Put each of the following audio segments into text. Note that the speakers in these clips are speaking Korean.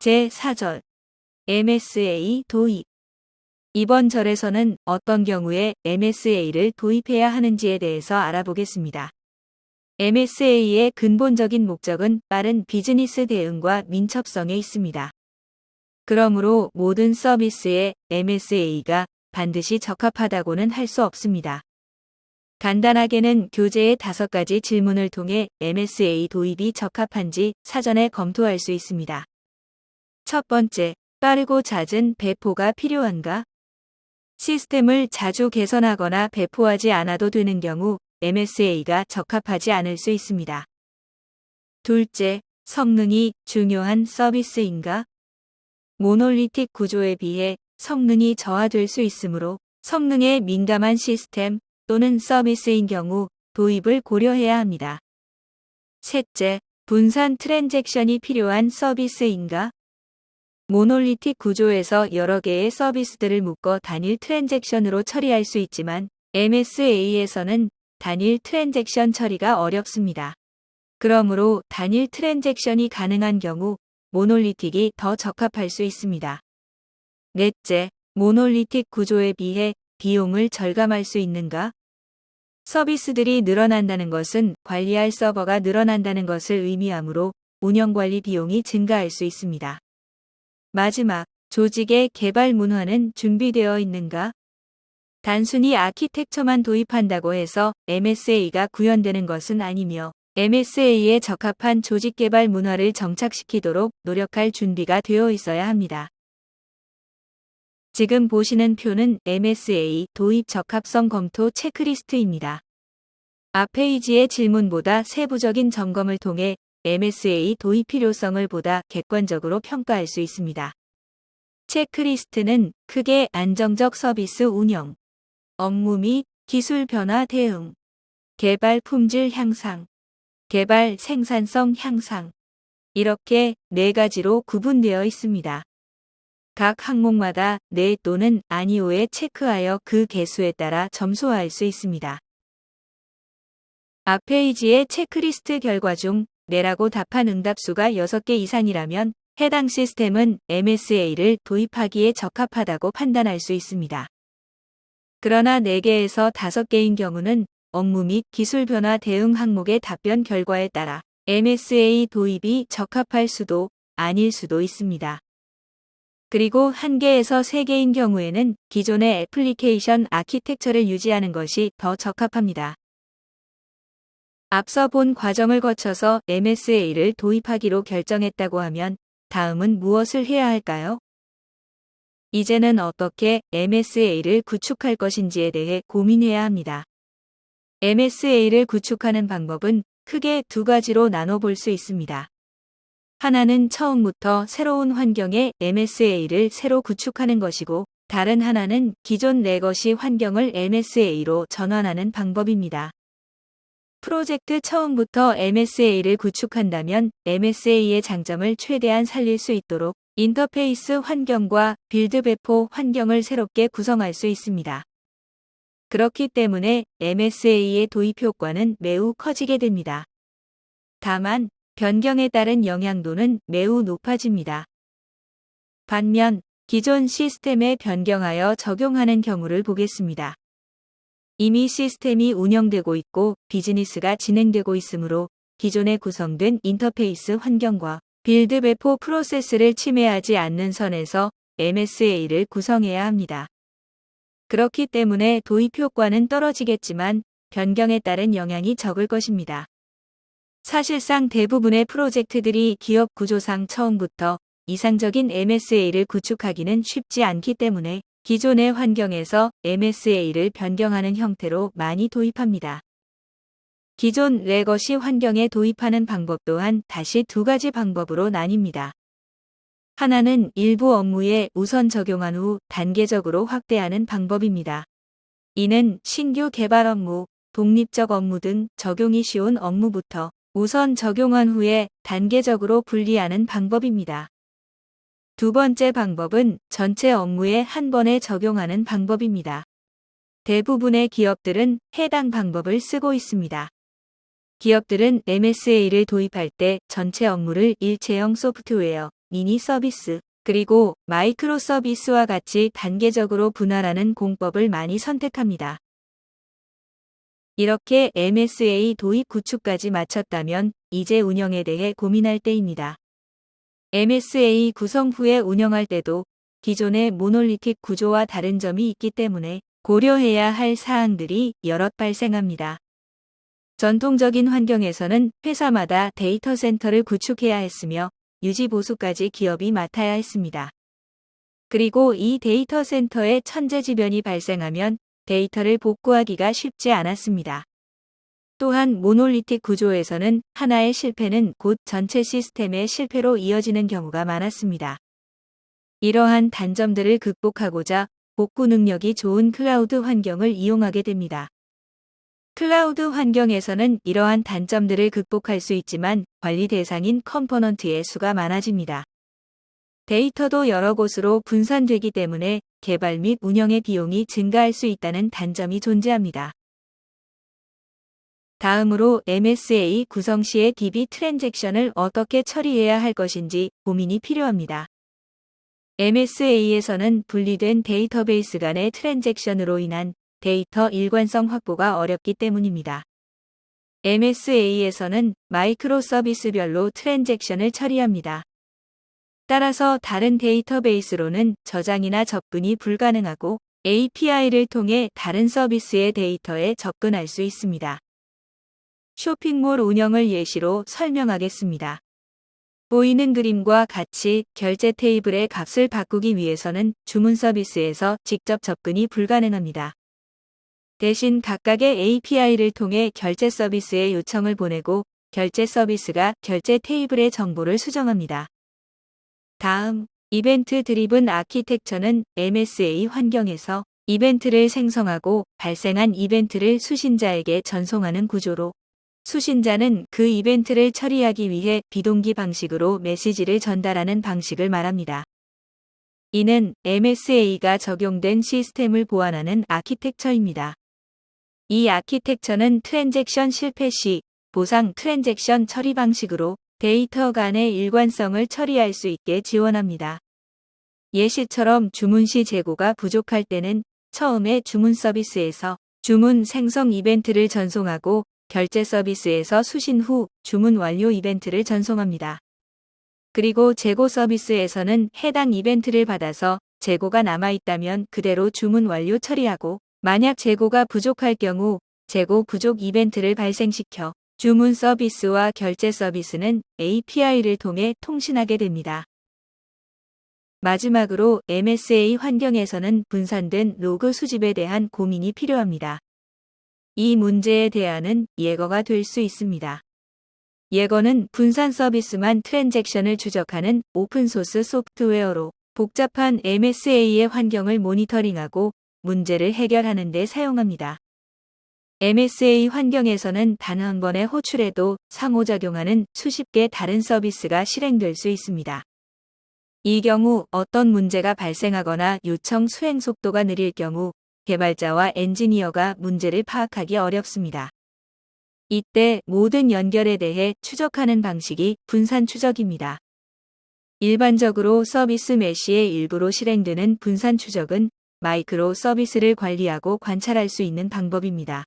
제4절 MSA 도입. 이번 절에서는 어떤 경우에 MSA를 도입해야 하는지에 대해서 알아보겠습니다. MSA의 근본적인 목적은 빠른 비즈니스 대응과 민첩성에 있습니다. 그러므로 모든 서비스에 MSA가 반드시 적합하다고는 할 수 없습니다. 간단하게는 교재의 5가지 질문을 통해 MSA 도입이 적합한지 사전에 검토할 수 있습니다. 첫 번째, 빠르고 잦은 배포가 필요한가? 시스템을 자주 개선하거나 배포하지 않아도 되는 경우 MSA가 적합하지 않을 수 있습니다. 둘째, 성능이 중요한 서비스인가? 모놀리틱 구조에 비해 성능이 저하될 수 있으므로 성능에 민감한 시스템 또는 서비스인 경우 도입을 고려해야 합니다. 셋째, 분산 트랜잭션이 필요한 서비스인가? 모놀리틱 구조에서 여러 개의 서비스들을 묶어 단일 트랜잭션으로 처리할 수 있지만 MSA에서는 단일 트랜잭션 처리가 어렵습니다. 그러므로 단일 트랜잭션이 가능한 경우 모놀리틱이 더 적합할 수 있습니다. 넷째, 모놀리틱 구조에 비해 비용을 절감할 수 있는가? 서비스들이 늘어난다는 것은 관리할 서버가 늘어난다는 것을 의미하므로 운영관리 비용이 증가할 수 있습니다. 마지막, 조직의 개발 문화는 준비되어 있는가? 단순히 아키텍처만 도입한다고 해서 MSA가 구현되는 것은 아니며 MSA에 적합한 조직 개발 문화를 정착시키도록 노력할 준비가 되어 있어야 합니다. 지금 보시는 표는 MSA 도입 적합성 검토 체크리스트입니다. 앞 페이지의 질문보다 세부적인 점검을 통해 MSA 도입 필요성을 보다 객관적으로 평가할 수 있습니다. 체크리스트는 크게 안정적 서비스 운영, 업무 및 기술 변화 대응, 개발 품질 향상, 개발 생산성 향상, 이렇게 4가지로 구분되어 있습니다. 각 항목마다 네 또는 아니오에 체크하여 그 개수에 따라 점수화할 수 있습니다. 앞 페이지의 체크리스트 결과 중 네라고 답한 응답수가 6개 이상이라면 해당 시스템은 MSA를 도입하기에 적합하다고 판단할 수 있습니다. 그러나 4개에서 5개인 경우는 업무 및 기술 변화 대응 항목의 답변 결과에 따라 MSA 도입이 적합할 수도 아닐 수도 있습니다. 그리고 1개에서 3개인 경우에는 기존의 애플리케이션 아키텍처를 유지하는 것이 더 적합합니다. 앞서 본 과정을 거쳐서 MSA를 도입하기로 결정했다고 하면 다음은 무엇을 해야 할까요? 이제는 어떻게 MSA를 구축할 것인지에 대해 고민해야 합니다. MSA를 구축하는 방법은 크게 2가지로 나눠볼 수 있습니다. 하나는 처음부터 새로운 환경에 MSA를 새로 구축하는 것이고 다른 하나는 기존 레거시 환경을 MSA로 전환하는 방법입니다. 프로젝트 처음부터 MSA를 구축한다면 MSA의 장점을 최대한 살릴 수 있도록 인터페이스 환경과 빌드 배포 환경을 새롭게 구성할 수 있습니다. 그렇기 때문에 MSA의 도입 효과는 매우 커지게 됩니다. 다만 변경에 따른 영향도는 매우 높아집니다. 반면 기존 시스템에 변경하여 적용하는 경우를 보겠습니다. 이미 시스템이 운영되고 있고 비즈니스가 진행되고 있으므로 기존에 구성된 인터페이스 환경과 빌드 배포 프로세스를 침해하지 않는 선에서 MSA를 구성해야 합니다. 그렇기 때문에 도입 효과는 떨어지겠지만 변경에 따른 영향이 적을 것입니다. 사실상 대부분의 프로젝트들이 기업 구조상 처음부터 이상적인 MSA를 구축하기는 쉽지 않기 때문에 기존의 환경에서 MSA를 변경하는 형태로 많이 도입합니다. 기존 레거시 환경에 도입하는 방법 또한 다시 2가지 방법으로 나뉩니다. 하나는 일부 업무에 우선 적용한 후 단계적으로 확대하는 방법입니다. 이는 신규 개발 업무, 독립적 업무 등 적용이 쉬운 업무부터 우선 적용한 후에 단계적으로 분리하는 방법입니다. 2번째 방법은 전체 업무에 한 번에 적용하는 방법입니다. 대부분의 기업들은 해당 방법을 쓰고 있습니다. 기업들은 MSA를 도입할 때 전체 업무를 일체형 소프트웨어, 미니 서비스, 그리고 마이크로 서비스와 같이 단계적으로 분할하는 공법을 많이 선택합니다. 이렇게 MSA 도입 구축까지 마쳤다면 이제 운영에 대해 고민할 때입니다. MSA 구성 후에 운영할 때도 기존의 모놀리틱 구조와 다른 점이 있기 때문에 고려해야 할 사항들이 여럿 발생합니다. 전통적인 환경에서는 회사마다 데이터 센터를 구축해야 했으며 유지 보수까지 기업이 맡아야 했습니다. 그리고 이 데이터 센터에 천재지변이 발생하면 데이터를 복구하기가 쉽지 않았습니다. 또한 모놀리틱 구조에서는 하나의 실패는 곧 전체 시스템의 실패로 이어지는 경우가 많았습니다. 이러한 단점들을 극복하고자 복구 능력이 좋은 클라우드 환경을 이용하게 됩니다. 클라우드 환경에서는 이러한 단점들을 극복할 수 있지만 관리 대상인 컴포넌트의 수가 많아집니다. 데이터도 여러 곳으로 분산되기 때문에 개발 및 운영의 비용이 증가할 수 있다는 단점이 존재합니다. 다음으로 MSA 구성 시의 DB 트랜잭션을 어떻게 처리해야 할 것인지 고민이 필요합니다. MSA에서는 분리된 데이터베이스 간의 트랜잭션으로 인한 데이터 일관성 확보가 어렵기 때문입니다. MSA에서는 마이크로 서비스별로 트랜잭션을 처리합니다. 따라서 다른 데이터베이스로는 저장이나 접근이 불가능하고 API를 통해 다른 서비스의 데이터에 접근할 수 있습니다. 쇼핑몰 운영을 예시로 설명하겠습니다. 보이는 그림과 같이 결제 테이블의 값을 바꾸기 위해서는 주문 서비스에서 직접 접근이 불가능합니다. 대신 각각의 API를 통해 결제 서비스에 요청을 보내고 결제 서비스가 결제 테이블의 정보를 수정합니다. 다음, 이벤트 드리븐 아키텍처는 MSA 환경에서 이벤트를 생성하고 발생한 이벤트를 수신자에게 전송하는 구조로 수신자는 그 이벤트를 처리하기 위해 비동기 방식으로 메시지를 전달하는 방식을 말합니다. 이는 MSA가 적용된 시스템을 보완하는 아키텍처입니다. 이 아키텍처는 트랜잭션 실패 시 보상 트랜잭션 처리 방식으로 데이터 간의 일관성을 처리할 수 있게 지원합니다. 예시처럼 주문 시 재고가 부족할 때는 처음에 주문 서비스에서 주문 생성 이벤트를 전송하고 결제 서비스에서 수신 후 주문 완료 이벤트를 전송합니다. 그리고 재고 서비스에서는 해당 이벤트를 받아서 재고가 남아있다면 그대로 주문 완료 처리하고 만약 재고가 부족할 경우 재고 부족 이벤트를 발생시켜 주문 서비스와 결제 서비스는 API를 통해 통신하게 됩니다. 마지막으로 MSA 환경에서는 분산된 로그 수집에 대한 고민이 필요합니다. 이 문제에 대안은 예거가 될 수 있습니다. 예거는 분산 서비스만 트랜잭션을 추적하는 오픈소스 소프트웨어로 복잡한 MSA의 환경을 모니터링하고 문제를 해결하는 데 사용합니다. MSA 환경에서는 단 한 번의 호출에도 상호작용하는 수십 개 다른 서비스가 실행될 수 있습니다. 이 경우 어떤 문제가 발생하거나 요청 수행 속도가 느릴 경우 개발자와 엔지니어가 문제를 파악하기 어렵습니다. 이때 모든 연결에 대해 추적하는 방식이 분산 추적입니다. 일반적으로 서비스 메시의 일부로 실행되는 분산 추적은 마이크로 서비스를 관리하고 관찰할 수 있는 방법입니다.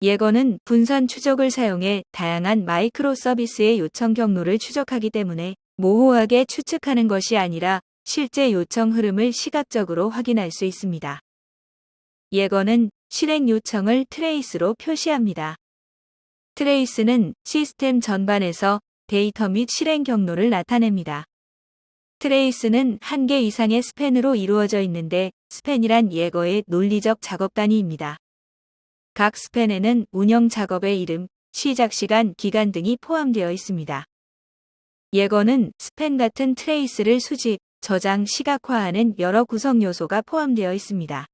예거는 분산 추적을 사용해 다양한 마이크로 서비스의 요청 경로를 추적하기 때문에 모호하게 추측하는 것이 아니라 실제 요청 흐름을 시각적으로 확인할 수 있습니다. 예거는 실행 요청을 트레이스로 표시합니다. 트레이스는 시스템 전반에서 데이터 및 실행 경로를 나타냅니다. 트레이스는 한 개 이상의 스팬으로 이루어져 있는데 스팬이란 예거의 논리적 작업 단위입니다. 각 스팬에는 운영 작업의 이름, 시작 시간, 기간 등이 포함되어 있습니다. 예거는 스팬 같은 트레이스를 수집, 저장, 시각화하는 여러 구성 요소가 포함되어 있습니다.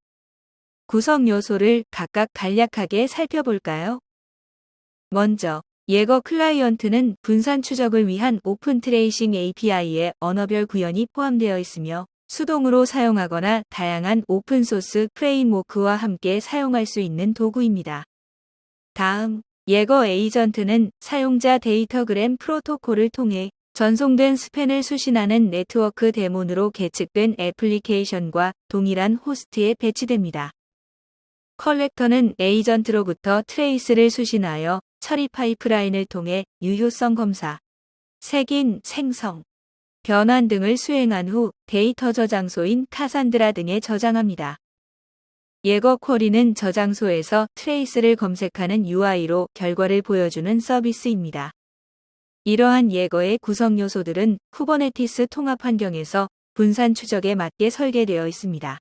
구성 요소를 각각 간략하게 살펴볼까요? 먼저, 예거 클라이언트는 분산 추적을 위한 오픈 트레이싱 API에 언어별 구현이 포함되어 있으며 수동으로 사용하거나 다양한 오픈소스 프레임워크와 함께 사용할 수 있는 도구입니다. 다음, 예거 에이전트는 사용자 데이터그램 프로토콜을 통해 전송된 스팬을 수신하는 네트워크 대문으로 계측된 애플리케이션과 동일한 호스트에 배치됩니다. 컬렉터는 에이전트로부터 트레이스를 수신하여 처리 파이프라인을 통해 유효성 검사, 색인, 생성, 변환 등을 수행한 후 데이터 저장소인 카산드라 등에 저장합니다. 예거 쿼리는 저장소에서 트레이스를 검색하는 UI로 결과를 보여주는 서비스입니다. 이러한 예거의 구성 요소들은 쿠버네티스 통합 환경에서 분산 추적에 맞게 설계되어 있습니다.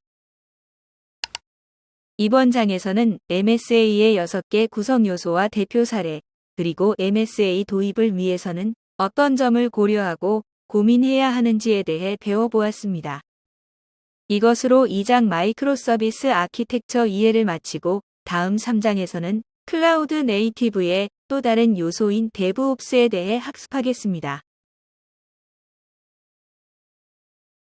이번 장에서는 MSA의 6개 구성 요소와 대표 사례, 그리고 MSA 도입을 위해서는 어떤 점을 고려하고 고민해야 하는지에 대해 배워보았습니다. 이것으로 2장 마이크로 서비스 아키텍처 이해를 마치고 다음 3장에서는 클라우드 네이티브의 또 다른 요소인 데브옵스에 대해 학습하겠습니다.